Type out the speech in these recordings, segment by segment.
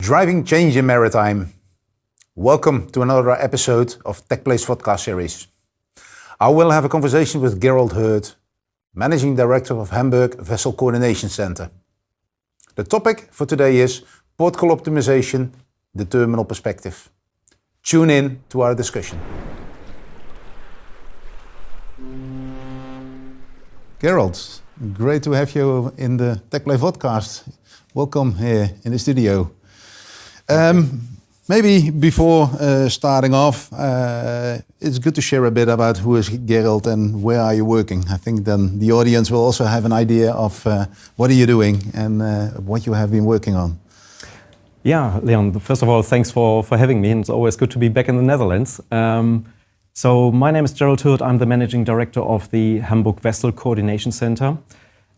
Driving change in maritime. Welcome to another episode of TechPlace podcast series. I will have a conversation with Gerald Hirt, Managing Director of Hamburg Vessel Coordination Center. The topic for today is port call optimization, the terminal perspective. Tune in to our discussion. Gerald, great to have you in the TechPlace podcast. Welcome here in the studio. Maybe before starting off, it's good to share a bit about who is Gerald and where are you working. I think then the audience will also have an idea of what are you doing and what you have been working on. Yeah, Leon, first of all, thanks for having me. And it's always good to be back in the Netherlands. So my name is Gerald Hirt. I'm the Managing Director of the Hamburg Vessel Coordination Center,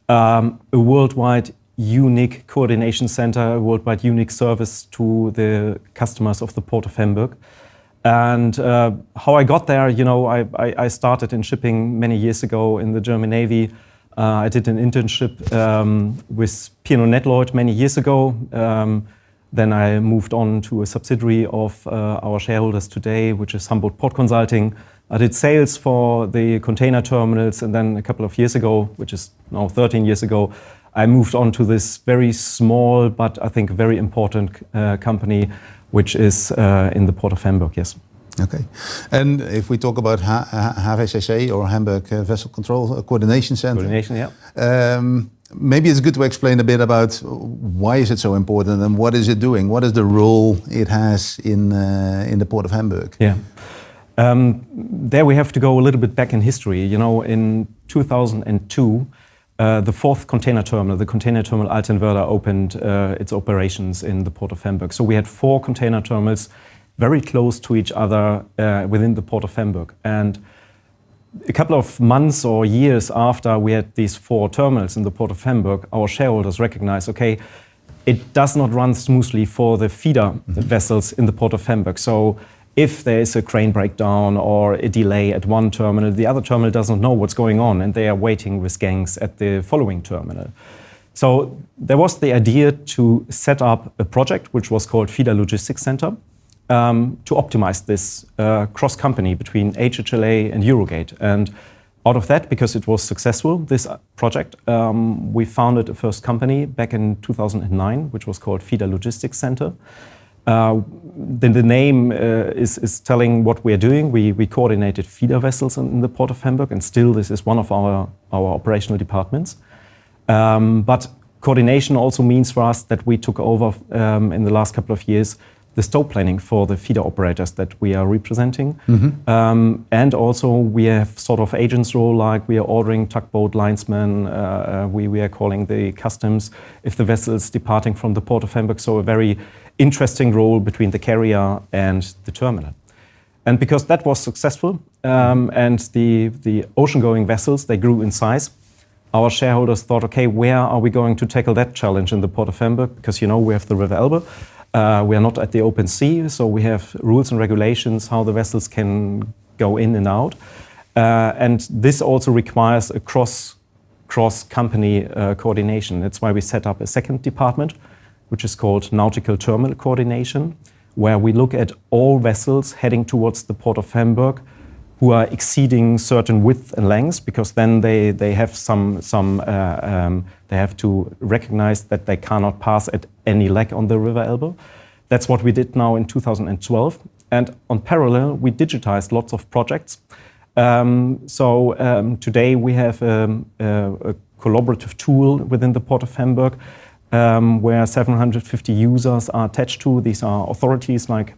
a worldwide unique coordination center, a worldwide unique service to the customers of the Port of Hamburg. And how I got there, you know, I started in shipping many years ago in the German Navy. I did an internship with P&O Netloyd many years ago. Then I moved on to a subsidiary of our shareholders today, which is Hamburg Port Consulting. I did sales for the container terminals, and then a couple of years ago, which is now 13 years ago, I moved on to this very small, but I think very important company, which is in the Port of Hamburg, yes. Okay. And if we talk about HVCC or Hamburg Vessel Coordination Center. Coordination, yeah. Maybe it's good to explain a bit about why is it so important and what is it doing? What is the role it has in the Port of Hamburg? Yeah. There we have to go a little bit back in history. You know, in 2002, the fourth container terminal, the container terminal Altenwerder, opened its operations in the Port of Hamburg. So we had 4 container terminals very close to each other within the Port of Hamburg. And a couple of months or years after we had these 4 terminals in the Port of Hamburg, our shareholders recognized, okay, it does not run smoothly for the feeder vessels in the Port of Hamburg. So if there is a crane breakdown or a delay at one terminal, the other terminal doesn't know what's going on and they are waiting with gangs at the following terminal. So there was the idea to set up a project which was called Feeder Logistics Center to optimize this cross-company between HHLA and Eurogate. And out of that, because it was successful, this project, we founded a first company back in 2009, which was called Feeder Logistics Center. The name is telling what we are doing. We coordinated feeder vessels in the Port of Hamburg, and still this is one of our operational departments. But coordination also means for us that we took over in the last couple of years the stope planning for the feeder operators that we are representing. And also we have sort of agents role, like we are ordering tugboat linesmen, we are calling the customs if the vessel is departing from the Port of Hamburg. So a very interesting role between the carrier and the terminal. And because that was successful and the ocean-going vessels, they grew in size, our shareholders thought, okay, where are we going to tackle that challenge in the Port of Hamburg? Because, you know, we have the River Elbe. We are not at the open sea, so we have rules and regulations how the vessels can go in and out. And this also requires a cross-company coordination. That's why we set up a second department, which is called Nautical Terminal Coordination, where we look at all vessels heading towards the Port of Hamburg who are exceeding certain width and lengths, because then they have they have to recognize that they cannot pass at any leg on the River Elbe. That's what we did now in 2012. And on parallel, we digitized lots of projects. Today we have a collaborative tool within the Port of Hamburg where 750 users are attached to. These are authorities like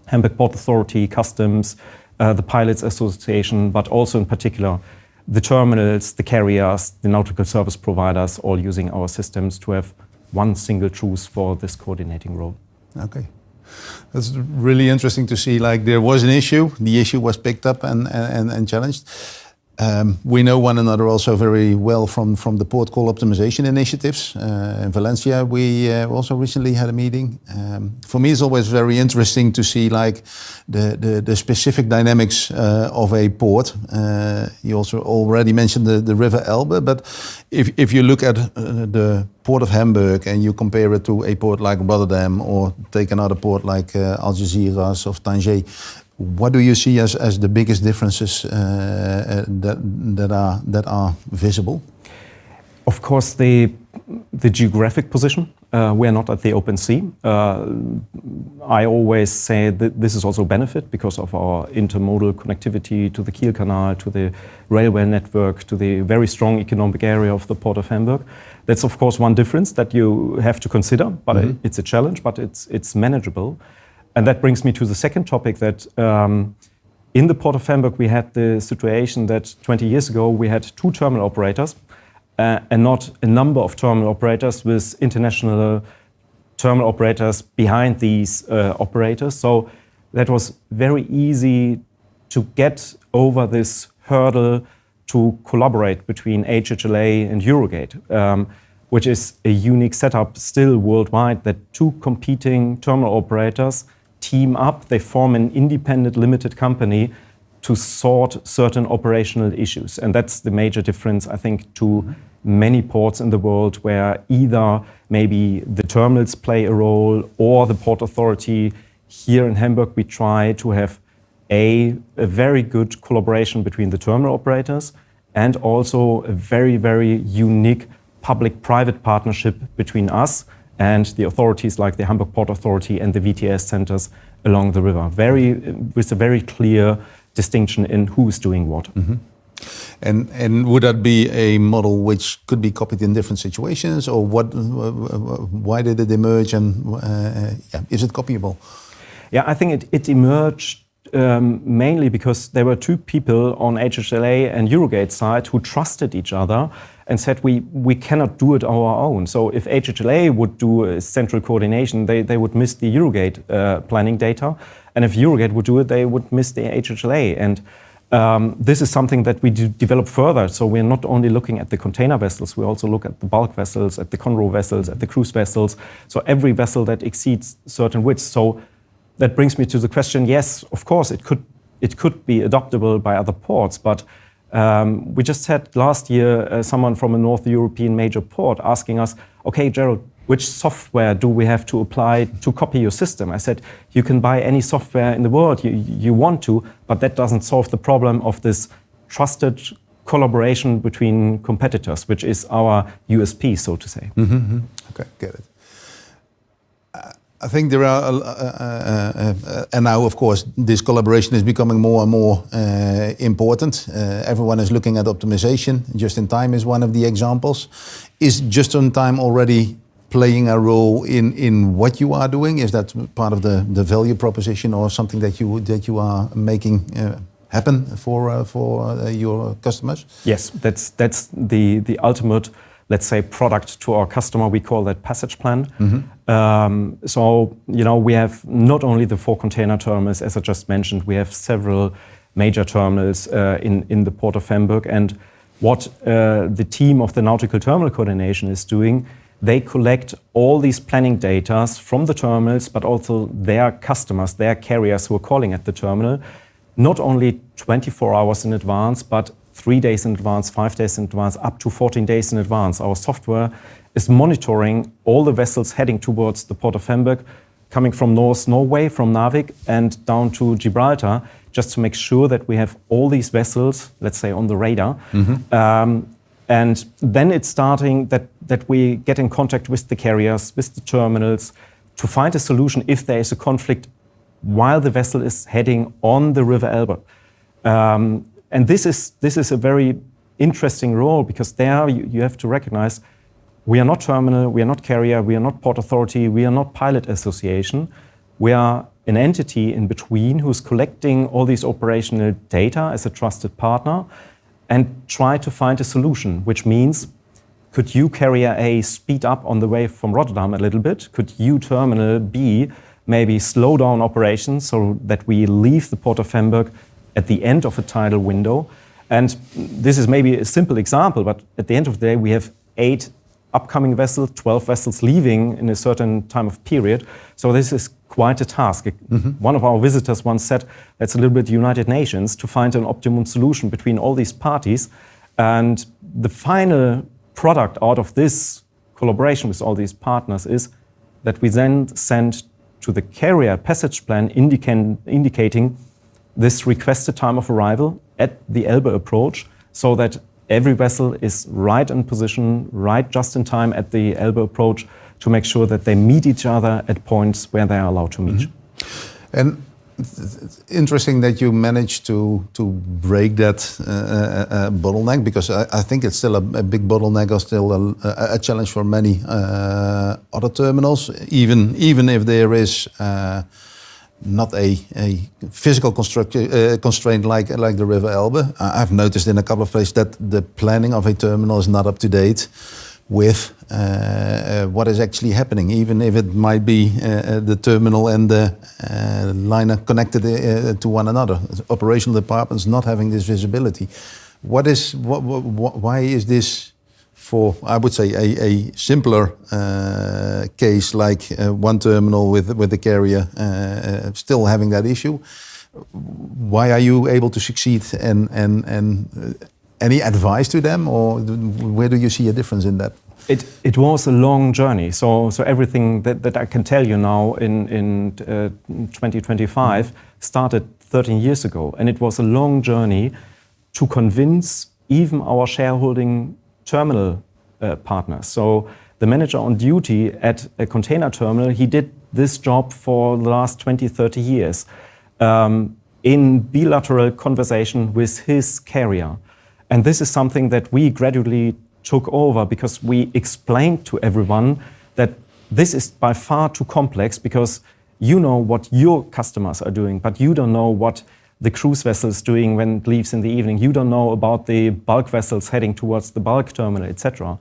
Hamburg Port Authority, Customs, the Pilots Association, but also in particular the terminals, the carriers, the nautical service providers, all using our systems to have one single truth for this coordinating role. Okay. That's really interesting to see, like there was an issue, the issue was picked up and challenged. We know one another also very well from the port call optimization initiatives. In Valencia, we also recently had a meeting. For me, it's always very interesting to see like the specific dynamics of a port. You also already mentioned the River Elbe, but if you look at the Port of Hamburg and you compare it to a port like Rotterdam or take another port like Algeciras or Tanger, what do you see as the biggest differences that are visible? Of course, the geographic position. We are not at the open sea. I always say that this is also a benefit because of our intermodal connectivity to the Kiel Canal, to the railway network, to the very strong economic area of the Port of Hamburg. That's of course one difference that you have to consider, but it's a challenge, but it's manageable. And that brings me to the second topic that in the Port of Hamburg we had the situation that 20 years ago we had 2 terminal operators and not a number of terminal operators with international terminal operators behind these operators. So that was very easy to get over this hurdle to collaborate between HHLA and Eurogate, which is a unique setup still worldwide, that 2 competing terminal operators team up, they form an independent limited company to sort certain operational issues. And that's the major difference, I think, to many ports in the world where either maybe the terminals play a role or the Port Authority. Here in Hamburg, we try to have a very good collaboration between the terminal operators and also a very, very unique public-private partnership between us and the authorities like the Hamburg Port Authority and the VTS centers along the river, with a very clear distinction in who is doing what. And would that be a model which could be copied in different situations, or why did it emerge, and is it copyable? Yeah, I think it emerged mainly because there were 2 people on HHLA and Eurogate side who trusted each other and said we cannot do it on our own. So if HHLA would do a central coordination, they would miss the Eurogate planning data. And if Eurogate would do it, they would miss the HHLA. And this is something that we develop further. So we're not only looking at the container vessels, we also look at the bulk vessels, at the conro vessels, at the cruise vessels. So every vessel that exceeds certain widths. So that brings me to the question, yes, of course, it could be adoptable by other ports, but we just had last year someone from a North European major port asking us, okay, Gerald, which software do we have to apply to copy your system? I said, you can buy any software in the world you want to, but that doesn't solve the problem of this trusted collaboration between competitors, which is our USP, so to say. Okay, get it. I think there are, and now of course this collaboration is becoming more and more important. Everyone is looking at optimization. Just in time is one of the examples. Is just in time already playing a role in what you are doing? Is that part of the value proposition or something that you are making happen for your customers? Yes, that's the ultimate, let's say, product to our customer. We call that passage plan. So, we have not only the 4 container terminals, as I just mentioned, we have several major terminals in the Port of Hamburg. And what the team of the Nautical Terminal Coordination is doing, they collect all these planning data from the terminals, but also their customers, their carriers who are calling at the terminal, not only 24 hours in advance, but 3 days in advance, 5 days in advance, up to 14 days in advance. Our software is monitoring all the vessels heading towards the Port of Hamburg, coming from North Norway, from Narvik, and down to Gibraltar, just to make sure that we have all these vessels, let's say, on the radar. And then it's starting that we get in contact with the carriers, with the terminals, to find a solution if there is a conflict while the vessel is heading on the River Elbe. And this is a very interesting role, because there you have to recognize we are not terminal, we are not carrier, we are not port authority, we are not pilot association. We are an entity in between who's collecting all these operational data as a trusted partner and try to find a solution, which means, could you carrier A speed up on the way from Rotterdam a little bit? Could you terminal B maybe slow down operations so that we leave the Port of Hamburg at the end of a tidal window? And this is maybe a simple example, but at the end of the day, we have 8 upcoming vessels, 12 vessels leaving in a certain time of period. So this is quite a task. One of our visitors once said that's a little bit United Nations to find an optimum solution between all these parties. And the final product out of this collaboration with all these partners is that we then send to the carrier passage plan indicating this requested time of arrival at the Elbe approach, so that every vessel is right in position, right just in time at the Elbe approach to make sure that they meet each other at points where they are allowed to meet. And interesting that you managed to break that bottleneck, because I think it's still a big bottleneck, or still a challenge for many other terminals, even if there is not a physical constraint like the River Elbe. I've noticed in a couple of places that the planning of a terminal is not up to date with what is actually happening, even if it might be the terminal and the liner connected to one another. Operational departments not having this visibility. Why is this, for, I would say, a simpler case like one terminal with the carrier still having that issue? Why are you able to succeed, and any advice to them, or where do you see a difference in that? It was a long journey. So everything that I can tell you now in 2025 started 13 years ago, and it was a long journey to convince even our shareholding terminal partners. So the manager on duty at a container terminal, he did this job for the last 20, 30 years in bilateral conversation with his carrier. And this is something that we gradually took over, because we explained to everyone that this is by far too complex, because you know what your customers are doing, but you don't know what the cruise vessel is doing when it leaves in the evening. You don't know about the bulk vessels heading towards the bulk terminal, etc.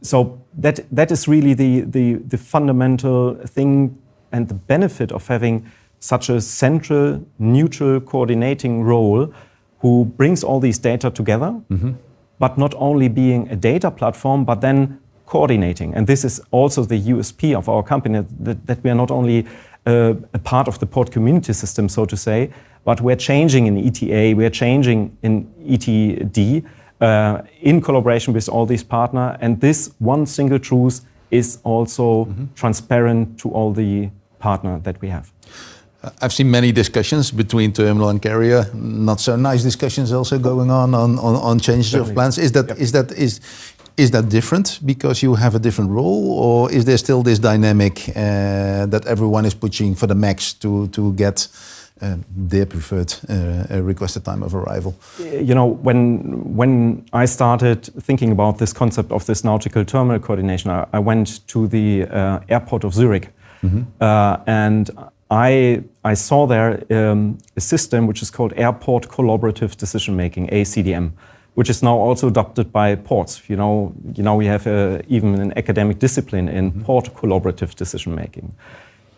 So that is really the fundamental thing and the benefit of having such a central, neutral, coordinating role who brings all these data together, but not only being a data platform, but then coordinating. And this is also the USP of our company, that we are not only a part of the port community system, so to say, but we're changing in ETA, we're changing in ETD in collaboration with all these partners. And this one single truth is also transparent to all the partners that we have. I've seen many discussions between terminal and carrier. Not so nice discussions also going on changes of plans. Is that different because you have a different role, or is there still this dynamic that everyone is pushing for the max to get their preferred requested time of arrival? You know, when I started thinking about this concept of this nautical terminal coordination, I went to the airport of Zurich, and I saw there a system which is called Airport Collaborative Decision Making, ACDM, which is now also adopted by ports. You know, we have even an academic discipline in port collaborative decision making.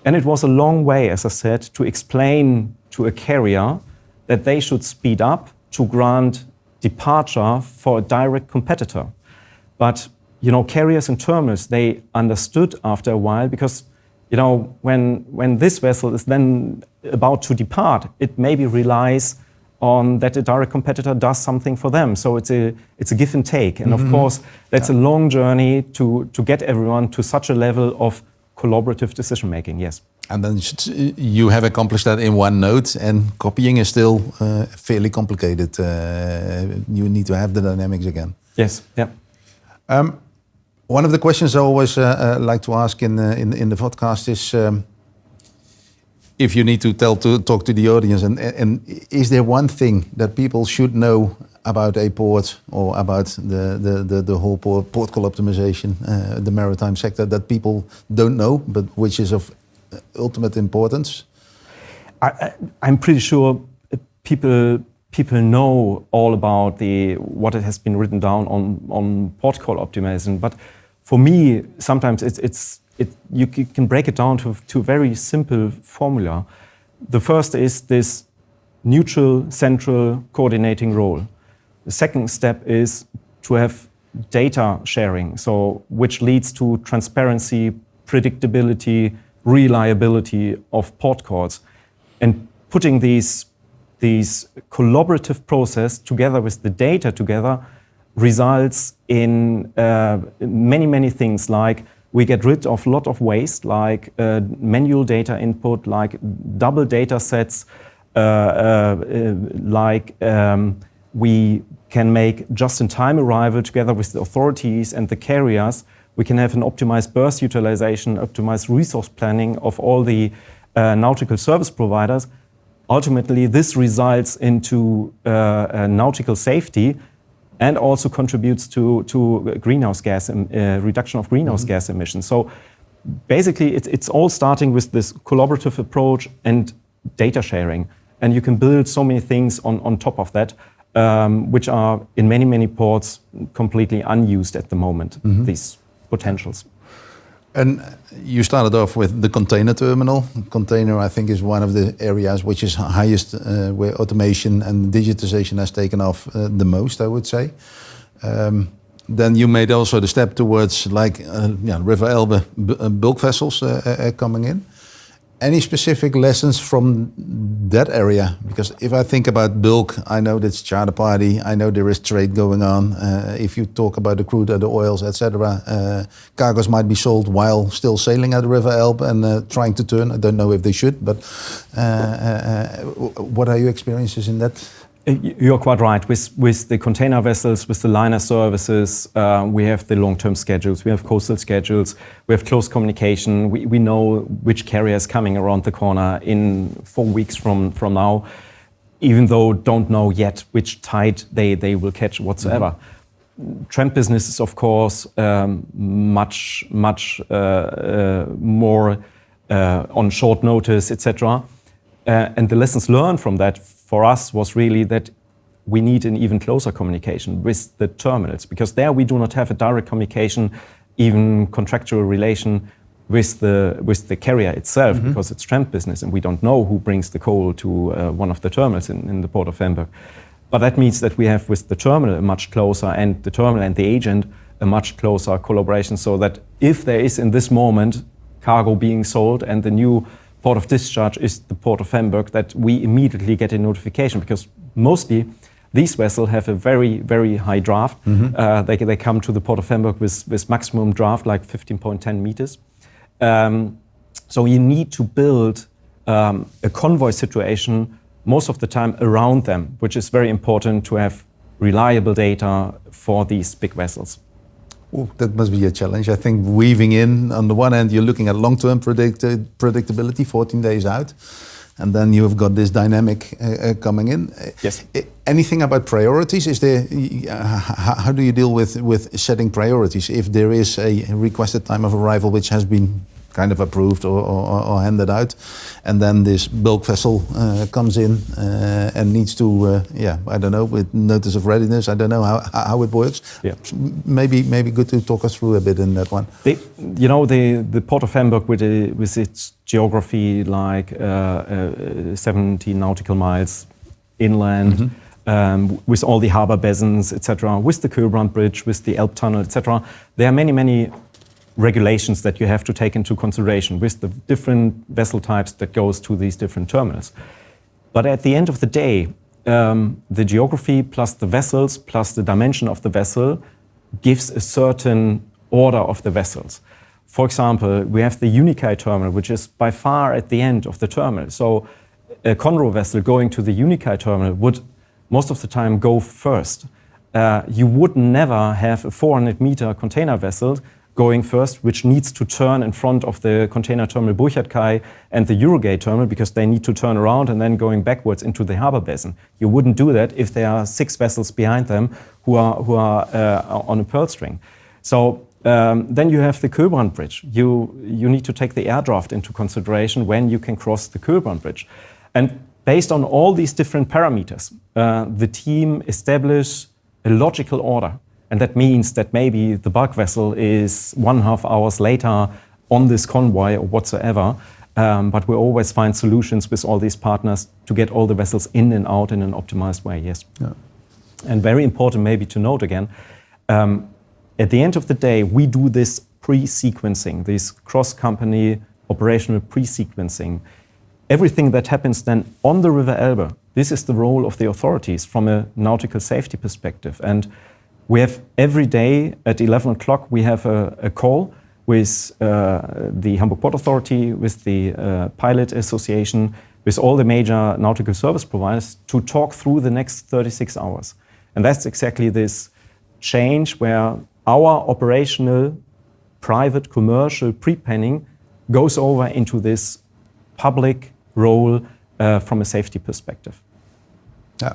And it was a long way, as I said, to explain to a carrier that they should speed up to grant departure for a direct competitor. But, you know, carriers and terminals, they understood after a while, because, you know, when this vessel is then about to depart, it maybe relies on that a direct competitor does something for them. So it's a give and take. And of course, that's a long journey to get everyone to such a level of collaborative decision making, yes. And then you have accomplished that in one note, and copying is still fairly complicated. You need to have the dynamics again. Yes, yeah. One of the questions I always like to ask in the podcast is if you need to talk to the audience, and is there one thing that people should know about a port, or about the whole port call optimization, the maritime sector, that people don't know, but which is of ultimate importance? I'm pretty sure people know all about what has been written down on port call optimization, but for me, sometimes you can break it down to a very simple formula. The first is this neutral, central, coordinating role. The second step is to have data sharing, so which leads to transparency, predictability, reliability of port calls. And putting these collaborative process together with the data together results in many things, like we get rid of a lot of waste, like manual data input, like double data sets, we can make just-in-time arrival together with the authorities and the carriers. We can have an optimized berth utilization, optimized resource planning of all the nautical service providers. Ultimately, this results into nautical safety and also contributes to greenhouse gas reduction of greenhouse gas emissions. So basically, it's all starting with this collaborative approach and data sharing. And you can build so many things on top of that, which are in many ports completely unused at the moment, these potentials. And you started off with the container terminal. Container, I think, is one of the areas which is highest, where automation and digitization has taken off the most, I would say. Then you made also the step towards River Elbe bulk vessels coming in. Any specific lessons from that area? Because if I think about bulk, I know that's charter party. I know there is trade going on. If you talk about the crude or the oils, etc., cargoes might be sold while still sailing at the River Elbe and trying to turn. I don't know if they should, but what are your experiences in that? You're quite right. With the container vessels, with the liner services, we have the long-term schedules, we have coastal schedules, we have close communication. We know which carrier is coming around the corner in 4 weeks from now, even though don't know yet which tide they will catch whatsoever. Tramp business is, of course, much more on short notice, etc. And the lessons learned from that for us was really that we need an even closer communication with the terminals, because there we do not have a direct communication, even contractual relation with the carrier itself, because it's tramp business and we don't know who brings the coal to one of the terminals in the Port of Hamburg. But that means that we have with the terminal a much closer, and the terminal and the agent a much closer collaboration, so that if there is in this moment cargo being sold and the new port of discharge is the Port of Hamburg, that we immediately get a notification, because mostly these vessels have a very high draft. They come to the Port of Hamburg with maximum draft, like 15.10 meters. So you need to build a convoy situation most of the time around them, which is very important to have reliable data for these big vessels. Ooh, that must be a challenge. I think weaving in, on the one hand, you're looking at long-term predictability, 14 days out, and then you have got this dynamic coming in. Yes. Anything about priorities? Is there? How do you deal with setting priorities if there is a requested time of arrival which has been kind of approved or handed out, and then this bulk vessel comes in and needs to, I don't know, with notice of readiness. I don't know how it works. Yeah. Maybe good to talk us through a bit in that one. The Port of Hamburg with its geography, like 70 nautical miles inland, with all the harbor basins, etc., with the Kühlbrand Bridge, with the Elbe Tunnel, etc. There are many regulations that you have to take into consideration with the different vessel types that goes to these different terminals. But at the end of the day, the geography plus the vessels plus the dimension of the vessel gives a certain order of the vessels. For example, we have the Unikai terminal, which is by far at the end of the terminal. So a Conroe vessel going to the Unikai terminal would most of the time go first. You would never have a 400-meter container vessel going first, which needs to turn in front of the container terminal Burchardkai and the Eurogate terminal, because they need to turn around and then going backwards into the harbor basin. You wouldn't do that if there are 6 vessels behind them who are on a pearl string. So then you have the Kühlbrand Bridge. You need to take the air draft into consideration when you can cross the Kühlbrand Bridge. And based on all these different parameters, the team establishes a logical order. And that means that maybe the bulk vessel is 1.5 hours later on this convoy or whatsoever. But we always find solutions with all these partners to get all the vessels in and out in an optimized way, yes. Yeah. And very important maybe to note again, at the end of the day, we do this pre-sequencing, this cross-company operational pre-sequencing. Everything that happens then on the River Elbe, this is the role of the authorities from a nautical safety perspective. And we have every day at 11 o'clock, we have a call with the Hamburg Port Authority, with the Pilot Association, with all the major nautical service providers to talk through the next 36 hours. And that's exactly this change where our operational, private, commercial pre-planning goes over into this public role from a safety perspective. Yeah.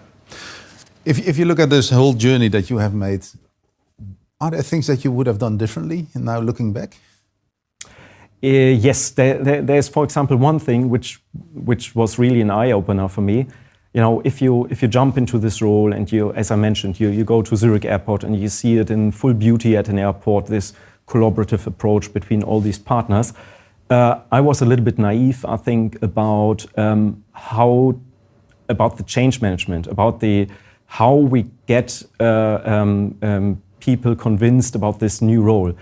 If you look at this whole journey that you have made, are there things that you would have done differently now looking back? Yes, there's, for example, one thing which was really an eye-opener for me. You know, if you jump into this role and you, as I mentioned, you go to Zurich Airport and you see it in full beauty at an airport, this collaborative approach between all these partners. I was a little bit naive, I think, about about the change management, about how we get people convinced about this new role.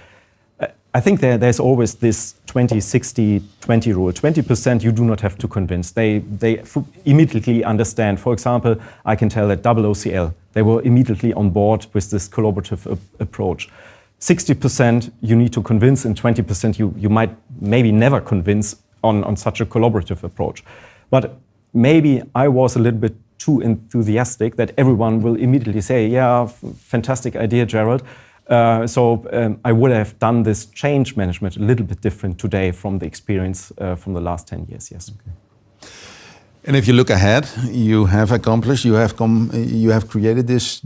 I think there's always this 20-60-20 rule. 20% you do not have to convince. They immediately understand. For example, I can tell that OOCL, they were immediately on board with this collaborative approach. 60% you need to convince, and 20% you might maybe never convince on such a collaborative approach. But maybe I was a little bit too enthusiastic that everyone will immediately say, yeah, fantastic idea, Gerald. So I would have done this change management a little bit different today from the experience from the last 10 years, yes. Okay. And if you look ahead, you have accomplished, you have created this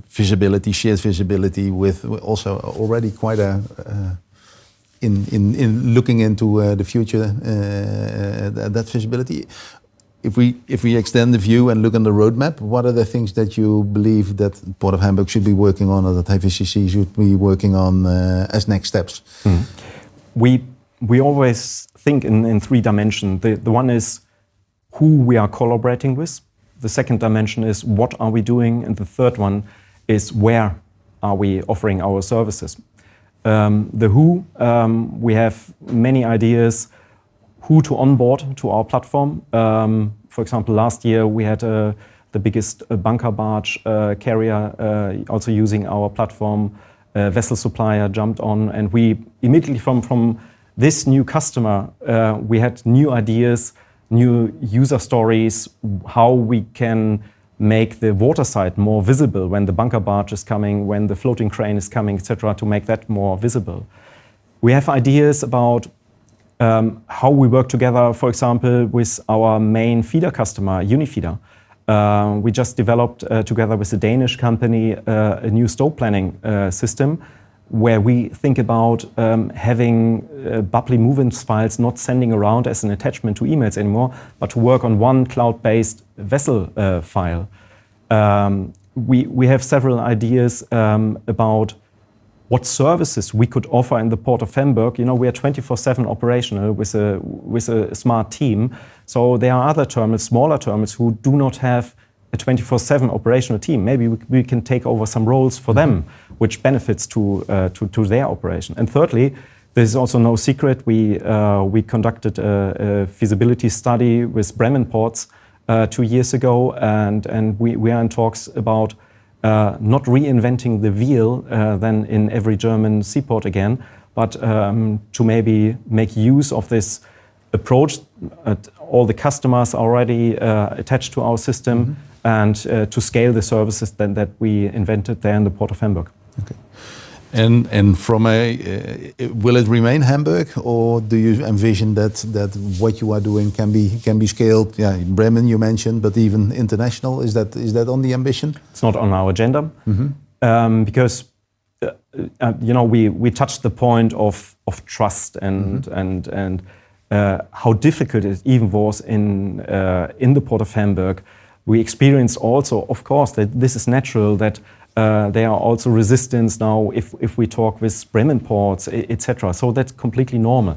visibility, shared visibility, with also already quite a in looking into the future, that visibility. If we extend the view and look on the roadmap, what are the things that you believe that Port of Hamburg should be working on, or that HVCC should be working on as next steps? Mm. We always think in three dimensions. The one is who we are collaborating with. The second dimension is what are we doing, and the third one is where are we offering our services. The who, we have many ideas who to onboard to our platform. For example, last year we had the biggest bunker barge carrier also using our platform. Vessel supplier jumped on, and we immediately from this new customer, we had new ideas, new user stories, how we can make the water side more visible when the bunker barge is coming, when the floating crane is coming, etc., to make that more visible. We have ideas about how we work together, for example, with our main feeder customer, Unifeeder. We just developed together with a Danish company a new stow planning system where we think about having bubbly movements files not sending around as an attachment to emails anymore, but to work on one cloud-based vessel file. We have several ideas about what services we could offer in the Port of Hamburg. You know, we are 24/7 operational with a smart team. So there are other terminals, smaller terminals, who do not have a 24/7 operational team. Maybe we can take over some roles for them, which benefits to their operation. And thirdly, this is also no secret. We conducted a feasibility study with Bremen ports 2 years ago, and we are in talks about not reinventing the wheel then in every German seaport again, but to maybe make use of this approach. All the customers are already attached to our system, and to scale the services that we invented there in the Port of Hamburg. Okay. And from will it remain Hamburg, or do you envision that what you are doing can be scaled? Yeah, Bremen you mentioned, but even international. Is that on the ambition? It's not on our agenda, because you know, we touched the point of trust and how difficult it even was in the Port of Hamburg. We experienced also, of course, that this is natural, that there are also resistance now if we talk with Bremen ports, etc. So that's completely normal.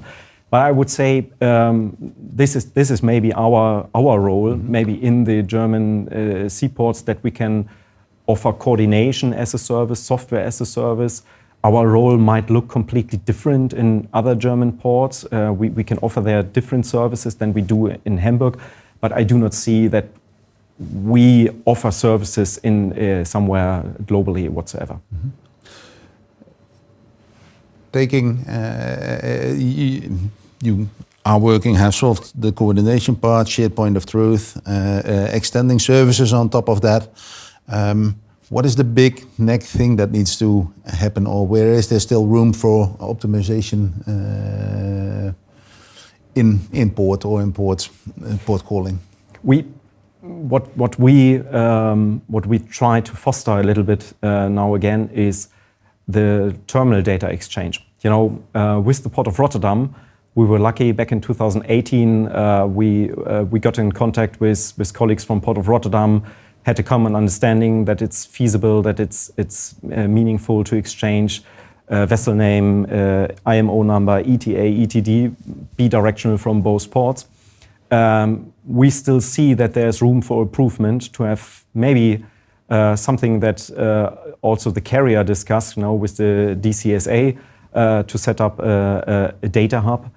But I would say this is maybe our role, maybe in the German seaports, that we can offer coordination as a service, software as a service. Our role might look completely different in other German ports. We can offer there different services than we do in Hamburg, but I do not see that we offer services in somewhere globally whatsoever. Mm-hmm. Taking, you are working, have solved the coordination part, shared point of truth, extending services on top of that. What is the big next thing that needs to happen, or where is there still room for optimization in port or in port calling? What we try to foster a little bit now again is the terminal data exchange. You know, with the Port of Rotterdam, we were lucky back in 2018. We got in contact with colleagues from Port of Rotterdam, had a common understanding that it's feasible, that it's meaningful to exchange vessel name, IMO number, ETA, ETD, bidirectional from both ports. We still see that there's room for improvement to have maybe something that also the carrier discussed, you know, with the DCSA to set up a data hub,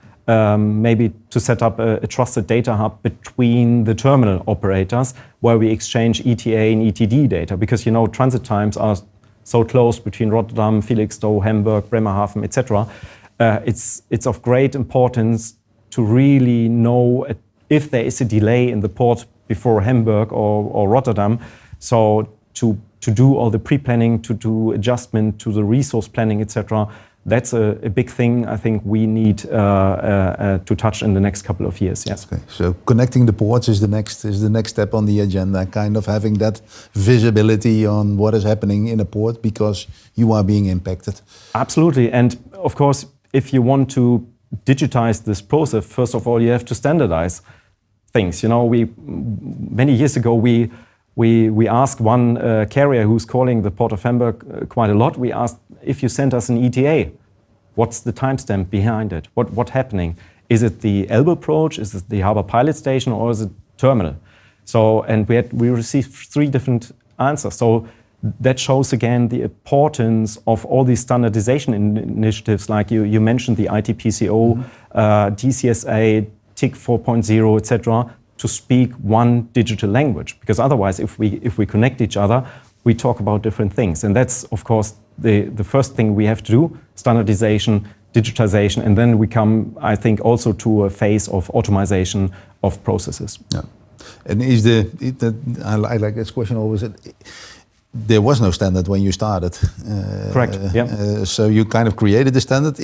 maybe to set up a trusted data hub between the terminal operators where we exchange ETA and ETD data, because, you know, transit times are so close between Rotterdam, Felixstowe, Hamburg, Bremerhaven, etc. It's of great importance to really know if there is a delay in the port before Hamburg or Rotterdam, so to do all the pre-planning, to do adjustment to the resource planning, etc. That's a big thing I think we need to touch in the next couple of years. Yes. Okay. So connecting the ports is the next step on the agenda. Kind of having that visibility on what is happening in a port because you are being impacted. Absolutely, and of course, if you want to digitize this process, first of all, you have to standardize things. You know, many years ago we asked one carrier who's calling the Port of Hamburg quite a lot. We asked, if you send us an ETA, what's the timestamp behind it? What's happening? Is it the Elbe approach? Is it the harbor pilot station, or is it terminal? So, and we received 3 different answers. So that shows again the importance of all these standardization initiatives, like you mentioned the ITPCO, DCSA, TIC 4.0, etc., to speak one digital language. Because otherwise, if we connect each other, we talk about different things. And that's, of course, the first thing we have to do, standardization, digitization, and then we come, I think, also to a phase of automation of processes. Yeah. And I like this question always, there was no standard when you started. Correct, yeah. So you kind of created the standard.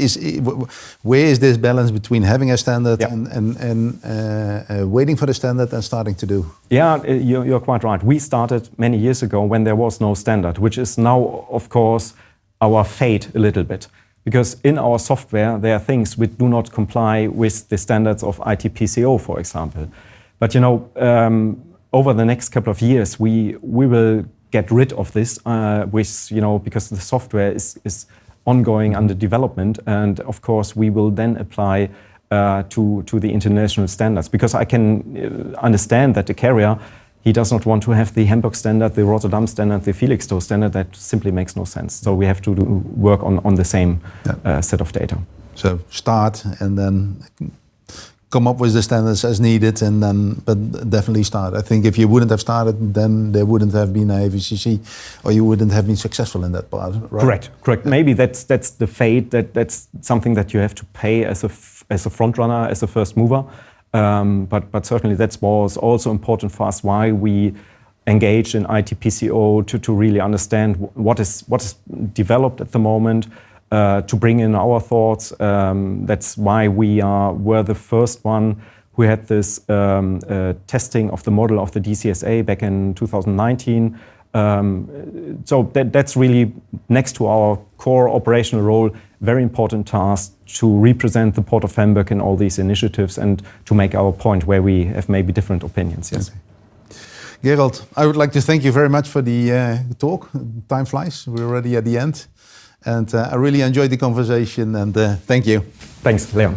Where is this balance between having a standard and waiting for the standard and starting to do? Yeah, you're quite right. We started many years ago when there was no standard, which is now, of course, our fate a little bit. Because in our software, there are things which do not comply with the standards of ITPCO, for example. But, you know, over the next couple of years, we will get rid of this, because the software is ongoing under development, and of course we will then apply to the international standards. Because I can understand that the carrier, he does not want to have the Hamburg standard, the Rotterdam standard, the Felixstowe standard. That simply makes no sense. So we have to work on the same set of data. So start and then come up with the standards as needed, but definitely start. I think if you wouldn't have started, then there wouldn't have been a HVCC, or you wouldn't have been successful in that part, right? Correct. Maybe that's the fate, that's something that you have to pay as a front runner, as a first mover. But certainly that was also important for us, why we engaged in ITPCO to really understand what is developed at the moment, to bring in our thoughts. That's why we were the first one who had this testing of the model of the DCSA back in 2019. So that's really, next to our core operational role, very important task to represent the Port of Hamburg in all these initiatives and to make our point where we have maybe different opinions. Yes. Okay. Gerald, I would like to thank you very much for the talk. Time flies, we're already at the end. And I really enjoyed the conversation, and thank you. Thanks, Leon.